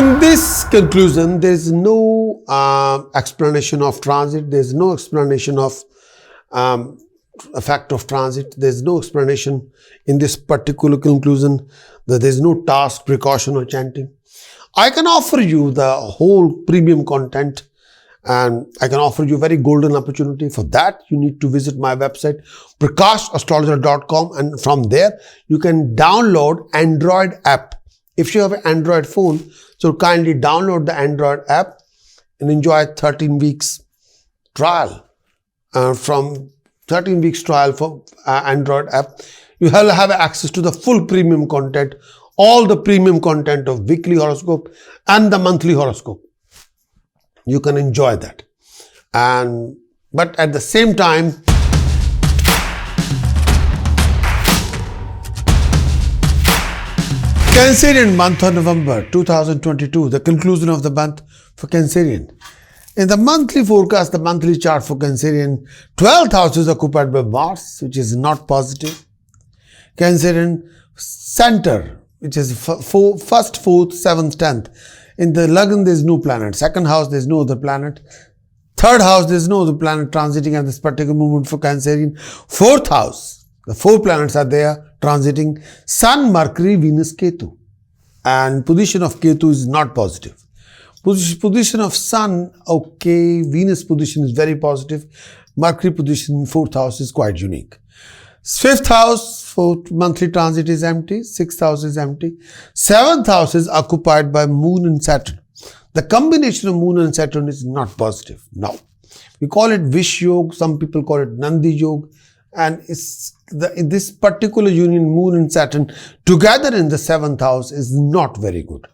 In this conclusion, there is no explanation of transit. There is no explanation of effect of transit. There is no explanation in this particular conclusion that there is no task, precaution or chanting. I can offer you the whole premium content and I can offer you a very golden opportunity. For that, you need to visit my website, prakashastrologer.com, and from there, you can download Android app. If you have an Android phone, so kindly download the Android app and enjoy 13 weeks trial. From 13 weeks trial for Android app, you will have access to the full premium content, all the premium content of weekly horoscope and the monthly horoscope. You can enjoy that. But at the same time, Cancerian month of November 2022, the conclusion of the month for Cancerian. In the monthly forecast, the monthly chart for Cancerian, 12th house is occupied by Mars, which is not positive. Cancerian center, which is first, 4th, 7th, 10th. In the Lagna, there is no planet. Second house, there is no other planet. Third house, there is no other planet transiting at this particular moment for Cancerian. Fourth house, the 4 planets are there transiting. Sun, Mercury, Venus, Ketu. And position of Ketu is not positive. Position of Sun, okay. Venus position is very positive. Mercury position in 4th house is quite unique. 5th house for monthly transit is empty. 6th house is empty. 7th house is occupied by Moon and Saturn. The combination of Moon and Saturn is not positive. Now, we call it Vish Yoga. Some people call it Nandi Yoga. And this particular union, Moon and Saturn, together in the 7th house is not very good.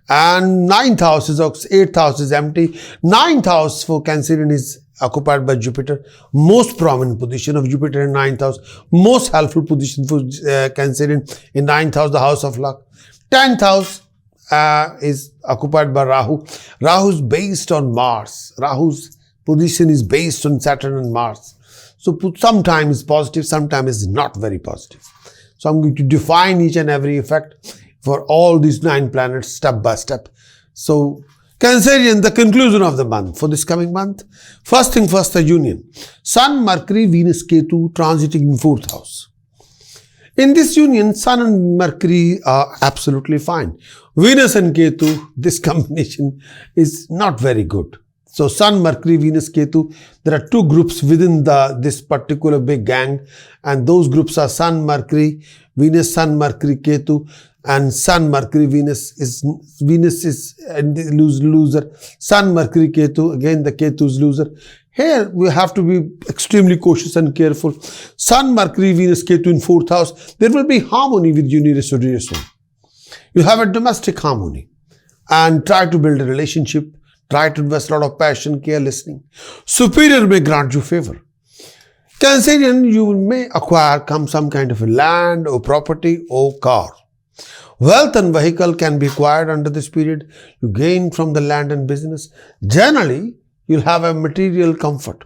And 9th house is, 8th house is empty. 9th house for Cancerian is occupied by Jupiter. Most prominent position of Jupiter in 9th house. Most helpful position for Cancerian in 9th house, the house of luck. 10th house is occupied by Rahu. Rahu is based on Mars. Rahu's position is based on Saturn and Mars. So sometimes it's positive, sometimes it's not very positive. So I'm going to define each and every effect for all these 9 planets step by step. So Cancerian, the conclusion of the month for this coming month. First thing first, the union. Sun, Mercury, Venus, Ketu transiting in 4th house. In this union, Sun and Mercury are absolutely fine. Venus and Ketu, this combination is not very good. So Sun, Mercury, Venus, Ketu, there are 2 groups within this particular big gang, and those groups are Sun, Mercury, Venus, Sun, Mercury, Ketu, and Sun, Mercury, Venus is loser. Sun, Mercury, Ketu, again the Ketu is loser. Here we have to be extremely cautious and careful. Sun, Mercury, Venus, Ketu in 4th house, there will be harmony with Uranus or Uranus. You have a domestic harmony and try to build a relationship. Try to invest a lot of passion, care, listening. Superior may grant you favor. Cancerian, you may acquire some kind of a land or property or car. Wealth and vehicle can be acquired under this period. You gain from the land and business. Generally, you'll have a material comfort.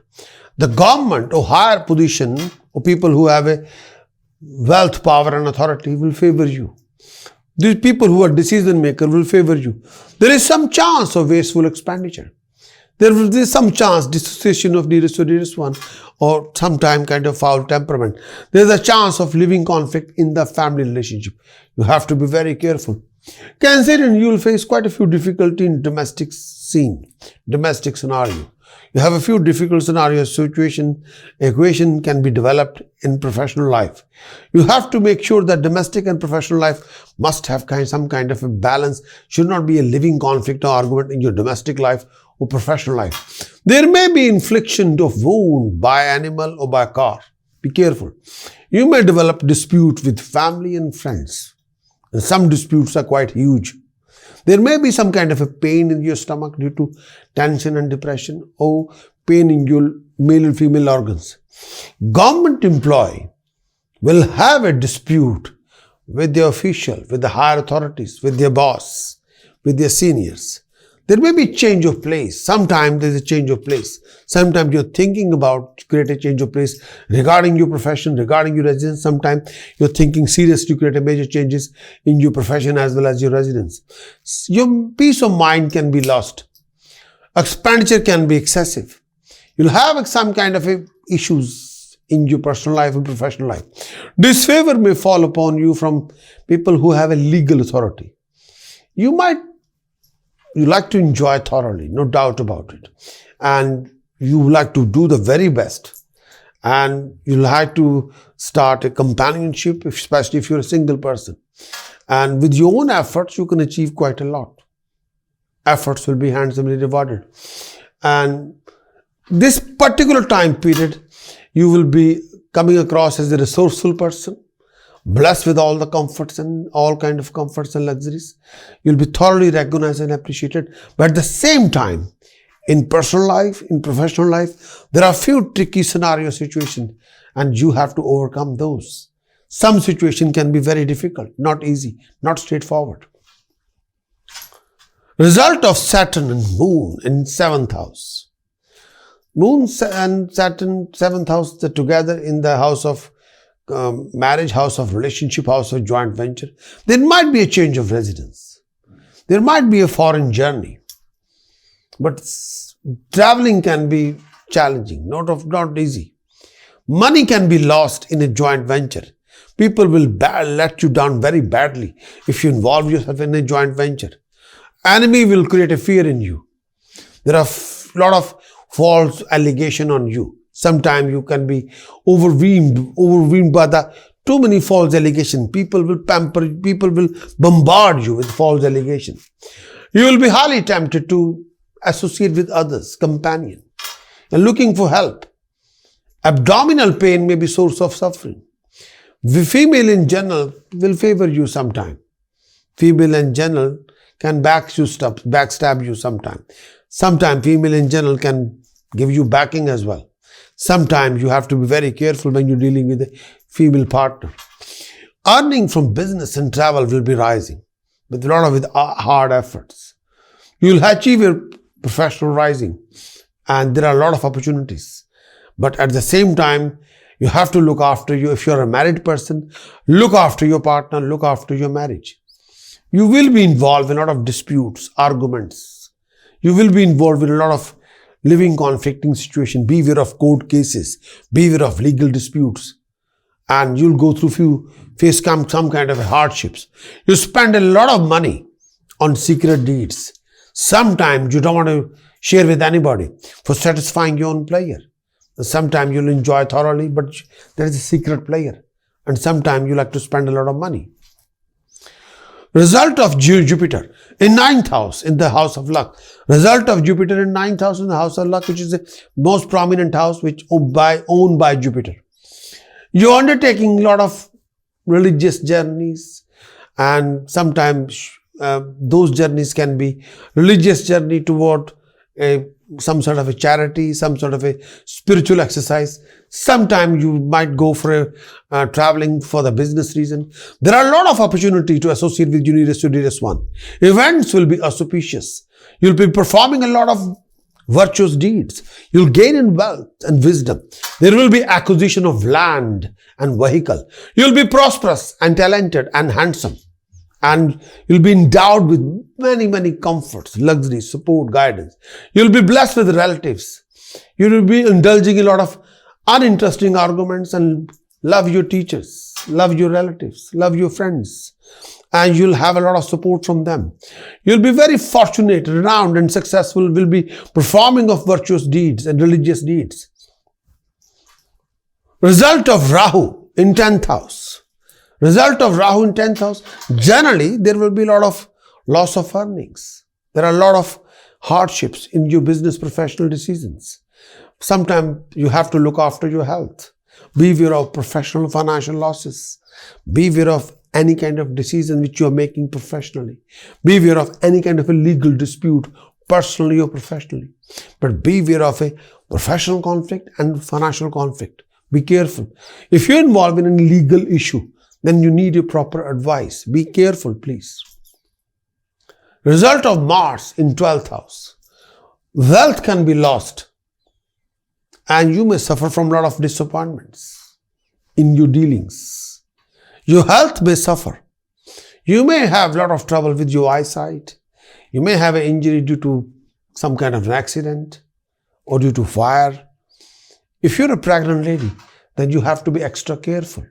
The government or higher position or people who have a wealth, power and authority will favor you. These people who are decision maker will favor you. There is some chance of wasteful expenditure. There will be some chance dissociation of nearest one or sometime kind of foul temperament. There is a chance of living conflict in the family relationship. You have to be very careful. Cancerian, you will face quite a few difficulty in domestic scene, domestic scenario. You have a few difficult scenarios, equation can be developed in professional life. You have to make sure that domestic and professional life must have some kind of a balance. Should not be a living conflict or argument in your domestic life or professional life. There may be infliction of wound by animal or by car. Be careful. You may develop dispute with family and friends. And some disputes are quite huge. There may be some kind of a pain in your stomach due to tension and depression or pain in your male and female organs. Government employee will have a dispute with their official, with the higher authorities, with their boss, with their seniors. There may be change of place. Sometimes there's a change of place. Sometimes you're thinking about to create a change of place regarding your profession, regarding your residence. Sometimes you're thinking seriously to create a major changes in your profession as well as your residence. Your peace of mind can be lost. Expenditure can be excessive. You'll have some kind of issues in your personal life and professional life. Disfavor may fall upon you from people who have a legal authority. You like to enjoy thoroughly, no doubt about it. And you like to do the very best. And you like to start a companionship, especially if you're a single person. And with your own efforts, you can achieve quite a lot. Efforts will be handsomely rewarded. And this particular time period, you will be coming across as a resourceful person, blessed with all the comforts and all kind of comforts and luxuries. You'll be thoroughly recognized and appreciated. But at the same time, in personal life, in professional life, there are few tricky scenario situations and you have to overcome those. Some situation can be very difficult, not easy, not straightforward. Result of Saturn and Moon in 7th house. Moon and Saturn, 7th house, they're together in the house of marriage, house of relationship, house of joint venture. There might be a change of residence. There might be a foreign journey. But traveling can be challenging, not easy. Money can be lost in a joint venture. People will let you down very badly if you involve yourself in a joint venture. Enemy will create a fear in you. There are a lot of false allegation on you. Sometimes you can be overwhelmed by the too many false allegations. People will bombard you with false allegations. You will be highly tempted to associate with others, companion, and looking for help. Abdominal pain may be source of suffering. The female in general will favor you sometime. Female in general can backstab you sometime. Sometimes female in general can give you backing as well. Sometimes you have to be very careful when you're dealing with a female partner. Earning from business and travel will be rising with a lot of hard efforts. You will achieve your professional rising and there are a lot of opportunities. But at the same time, you have to look after you. If you're a married person, look after your partner, look after your marriage. You will be involved in a lot of disputes, arguments. You will be involved in a lot of living conflicting situations. Beware of court cases. Beware of legal disputes. And you'll go through face some kind of hardships. You spend a lot of money on secret deeds. Sometimes you don't want to share with anybody for satisfying your own pleasure. Sometimes you'll enjoy thoroughly, but there is a secret player. And sometimes you like to spend a lot of money. Result of Jupiter in 9th house, in the house of luck. Result of Jupiter in 9th house, in the house of luck, which is the most prominent house which owned by Jupiter. You're undertaking a lot of religious journeys, and sometimes those journeys can be religious journey toward some sort of a charity, some sort of a spiritual exercise. Sometimes you might go for traveling for the business reason. There are a lot of opportunity to associate with Universe to Dearest One. Events will be auspicious. You'll be performing a lot of virtuous deeds. You'll gain in wealth and wisdom. There will be acquisition of land and vehicle. You'll be prosperous and talented and handsome. And you'll be endowed with many comforts, luxuries, support, guidance. You'll be blessed with relatives. You will be indulging in a lot of uninteresting arguments and love your teachers, love your relatives, love your friends. And you'll have a lot of support from them. You'll be very fortunate, renowned and successful, will be performing of virtuous deeds and religious deeds. Result of Rahu in 10th house. Result of Rahu in 10th house, generally there will be a lot of loss of earnings. There are a lot of hardships in your business professional decisions. Sometimes you have to look after your health. Beware of professional financial losses. Beware of any kind of decision which you are making professionally. Beware of any kind of a legal dispute, personally or professionally. But beware of a professional conflict and financial conflict. Be careful. If you're involved in a legal issue, then you need a proper advice. Be careful, please. Result of Mars in 12th house. Wealth can be lost and you may suffer from a lot of disappointments in your dealings. Your health may suffer. You may have a lot of trouble with your eyesight. You may have an injury due to some kind of an accident or due to fire. If you're a pregnant lady, then you have to be extra careful.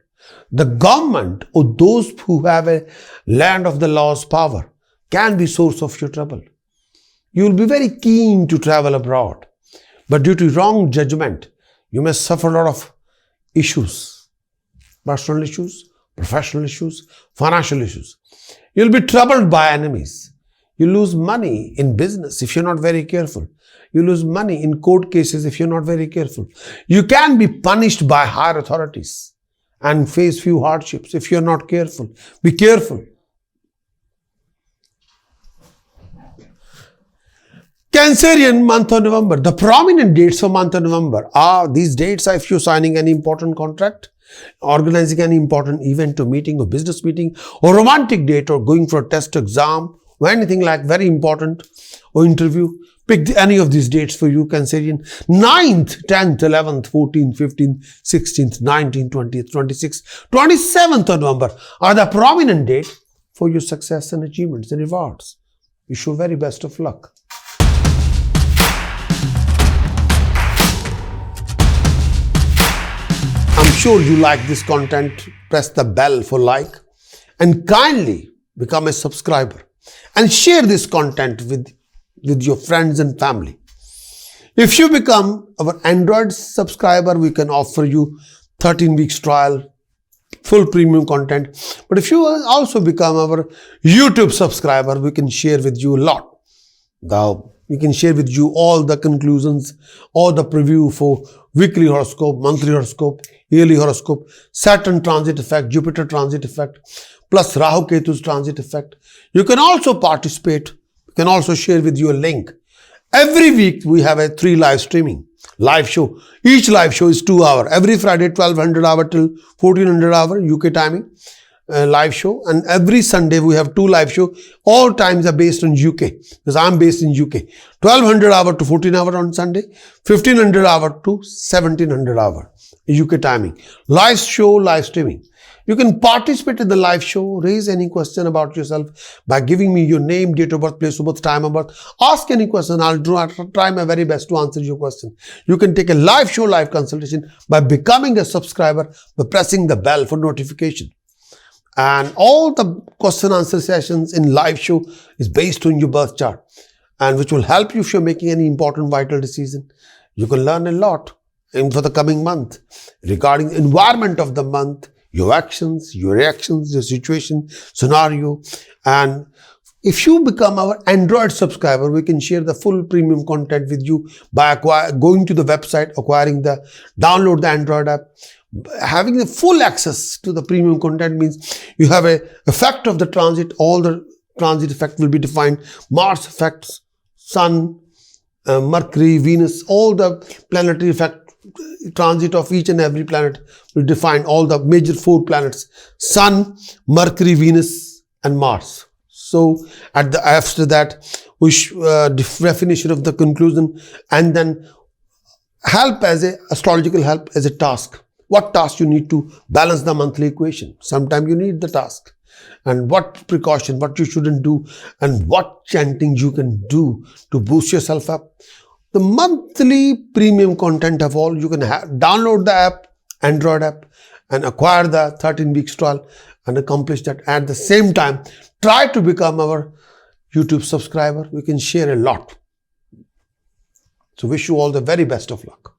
The government or those who have a land of the law's power can be source of your trouble. You will be very keen to travel abroad, but due to wrong judgment, you may suffer a lot of issues, personal issues, professional issues, financial issues. You'll be troubled by enemies. You lose money in business if you're not very careful. You lose money in court cases if you're not very careful. You can be punished by higher authorities and face few hardships if you're not careful. Be careful. Cancerian month of November. The prominent dates for month of November are these dates are if you're signing any important contract, organizing any important event or meeting or business meeting or romantic date or going for a test exam or anything like very important or interview. Pick any of these dates for you, Cancerian. 9th, 10th, 11th, 14th, 15th, 16th, 19th, 20th, 26th, 27th of November are the prominent date for your success and achievements and rewards. Wish you very best of luck. I'm sure you like this content. Press the bell for like and kindly become a subscriber and share this content with your friends and family. If you become our Android subscriber, we can offer you 13 weeks trial, full premium content. But if you also become our YouTube subscriber, we can share with you a lot. We can share with you all the conclusions, all the preview for weekly horoscope, monthly horoscope, yearly horoscope, Saturn transit effect, Jupiter transit effect, plus Rahu Ketu's transit effect. You can also participate. We can also share with you a link. Every week we have a 3 live streaming, live show. Each live show is 2 hours. Every Friday 1200 hour till 1400 hour UK timing. Live show, and every Sunday we have 2 live show. All times are based on UK because I'm based in UK. 1200 hour to 14 hour on Sunday, 1500 hour to 1700 hour UK timing. Live show, live streaming. You can participate in the live show, raise any question about yourself by giving me your name, date of birth, place of birth, time of birth. Ask any question. I'll try my very best to answer your question. You can take a live show, live consultation by becoming a subscriber by pressing the bell for notification. And all the question answer sessions in live show is based on your birth chart and which will help you if you're making any important vital decision. You can learn a lot for the coming month regarding the environment of the month, your actions, your reactions, your situation, scenario. And if you become our Android subscriber, we can share the full premium content with you by going to the website, download the Android app. Having the full access to the premium content means you have a effect of the transit. All the transit effect will be defined. Mars effects, Sun, Mercury, Venus, all the planetary effect, transit of each and every planet will define all the major 4 planets: Sun, Mercury, Venus, and Mars. So after that, we definition of the conclusion, and then astrological help as a task. What task you need to balance the monthly equation. Sometimes you need the task. And what precaution, what you shouldn't do, and what chanting you can do to boost yourself up. The monthly premium content of all, you can download the app, Android app, and acquire the 13 weeks trial and accomplish that. At the same time, try to become our YouTube subscriber. We can share a lot. So wish you all the very best of luck.